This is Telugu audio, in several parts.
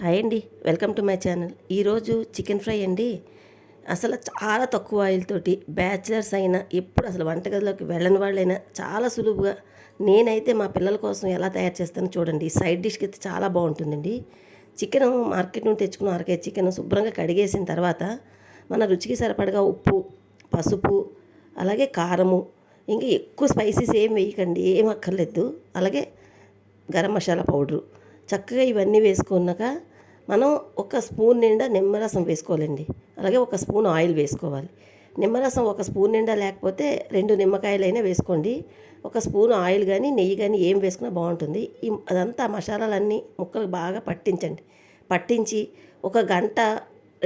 హాయ్ అండి, వెల్కమ్ టు మై ఛానల్. ఈరోజు చికెన్ ఫ్రై అండి. అసలు చాలా తక్కువ ఆయిల్ తోటి బ్యాచిలర్స్ అయినా ఎప్పుడు అసలు వంటగదిలోకి వెళ్ళని వాళ్ళైనా చాలా సులువుగా నేనైతే మా పిల్లల కోసం ఎలా తయారు చేస్తానో చూడండి. సైడ్ డిష్కి అయితే చాలా బాగుంటుందండి. చికెన్ మార్కెట్ నుండి తెచ్చుకున్న అరకే చికెన్ శుభ్రంగా కడిగేసిన తర్వాత మన రుచికి సరిపడగా ఉప్పు, పసుపు, అలాగే కారము, ఇంకా ఎక్కువ స్పైసీస్ ఏం వేయకండి, ఏం అక్కర్లేదు. అలాగే గరం మసాలా పౌడరు చక్కగా ఇవన్నీ వేసుకున్నాక మనం ఒక స్పూన్ నిండా నిమ్మరసం వేసుకోవాలండి. అలాగే ఒక స్పూన్ ఆయిల్ వేసుకోవాలి. నిమ్మరసం ఒక స్పూన్ నిండా లేకపోతే 2 నిమ్మకాయలైనా వేసుకోండి. ఒక స్పూన్ ఆయిల్ కానీ నెయ్యి కానీ ఏం వేసుకున్నా బాగుంటుంది. అదంతా మసాలాలన్నీ ముక్కలు బాగా పట్టించి ఒక గంట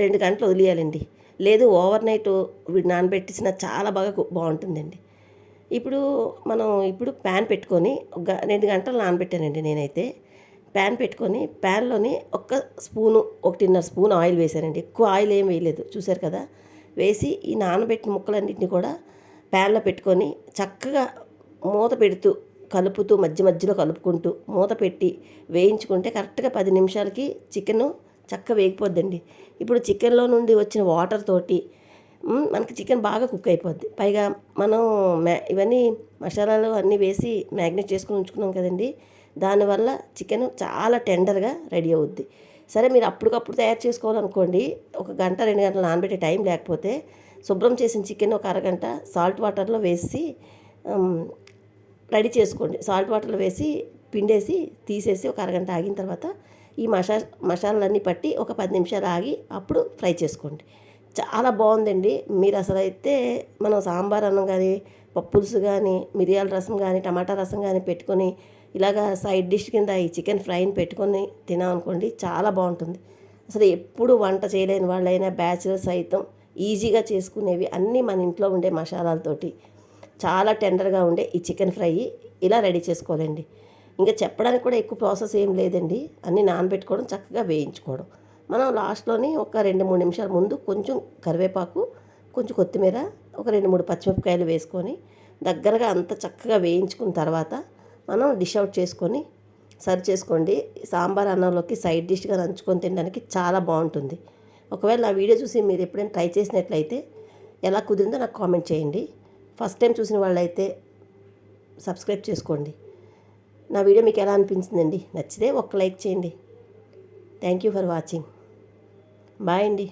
2 గంటలు వదిలేయాలండి. లేదు ఓవర్ నైట్ నానబెట్టించిన చాలా బాగా బాగుంటుందండి. ఇప్పుడు ప్యాన్ పెట్టుకొని 2 గంటలు నానబెట్టానండి నేనైతే. ప్యాన్ పెట్టుకొని ప్యాన్లోని 1.5 స్పూన్ ఆయిల్ వేసానండి. ఎక్కువ ఆయిల్ ఏం వేయలేదు, చూసారు కదా. వేసి ఈ నానబెట్టిన ముక్కలన్నింటినీ కూడా ప్యాన్లో పెట్టుకొని చక్కగా మూత పెడుతూ కలుపుతూ మధ్యలో కలుపుకుంటూ మూత పెట్టి వేయించుకుంటే కరెక్ట్గా 10 నిమిషాలకి చికెను చక్కగా వేగిపోద్దండి. ఇప్పుడు చికెన్లో నుండి వచ్చిన వాటర్ తోటి మనకి చికెన్ బాగా కుక్ అయిపోద్ది. పైగా మనం ఇవన్నీ మసాలాలు అన్నీ వేసి మ్యాగ్నేట్ చేసుకుని ఉంచుకున్నాం కదండి. దానివల్ల చికెన్ చాలా టెండర్గా రెడీ అవుద్ది. సరే, మీరు అప్పటికప్పుడు తయారు చేసుకోవాలనుకోండి, 1 గంట 2 గంటలు నానబెట్టే టైం లేకపోతే శుభ్రం చేసిన చికెన్ ఒక అరగంట సాల్ట్ వాటర్లో వేసి రెడీ చేసుకోండి. సాల్ట్ వాటర్లో వేసి పిండేసి తీసేసి ఒక అరగంట ఆగిన తర్వాత ఈ మసాలాలన్నీ పట్టి ఒక 10 నిమిషాలు ఆగి అప్పుడు ఫ్రై చేసుకోండి. చాలా బాగుందండి. మీరు అసలు అయితే మనం సాంబార్ అన్నం కానీ, పప్పులుసు కానీ, మిరియాల రసం కానీ, టమాటా రసం కానీ పెట్టుకొని ఇలాగా సైడ్ డిష్ కింద ఈ చికెన్ ఫ్రైని పెట్టుకొని తినామనుకోండి, చాలా బాగుంటుంది. అసలు ఎప్పుడు వంట చేయలేని వాళ్ళైనా బ్యాచిలర్స్ సైతం ఈజీగా చేసుకునేవి అన్నీ మన ఇంట్లో ఉండే మసాలాలతోటి చాలా టెండర్గా ఉండే ఈ చికెన్ ఫ్రై ఇలా రెడీ చేసుకోవాలండి. ఇంకా చెప్పడానికి కూడా ఎక్కువ ప్రాసెస్ ఏం లేదండి. అన్నీ నానబెట్టుకోవడం, చక్కగా వేయించుకోవడం. మనం లాస్ట్లోని ఒక 2-3 నిమిషాల ముందు కొంచెం కరివేపాకు, కొంచెం కొత్తిమీర, ఒక 2-3 పచ్చిమిరపకాయలు వేసుకొని దగ్గరగా అంత చక్కగా వేయించుకున్న తర్వాత మనం డిష్ అవుట్ చేసుకొని సర్వ్ చేసుకోండి. సాంబార్ అన్నంలోకి సైడ్ డిష్గా నంచుకొని తినడానికి చాలా బాగుంటుంది. ఒకవేళ నా వీడియో చూసి మీరు ఎప్పుడైనా ట్రై చేసినట్లయితే ఎలా కుదిరిందో నాకు కామెంట్ చేయండి. ఫస్ట్ టైం చూసిన వాళ్ళైతే సబ్స్క్రైబ్ చేసుకోండి. నా వీడియో మీకు ఎలా అనిపించిందండి? నచ్చితే ఒక లైక్ చేయండి. Thank you for watching. Bye అండి.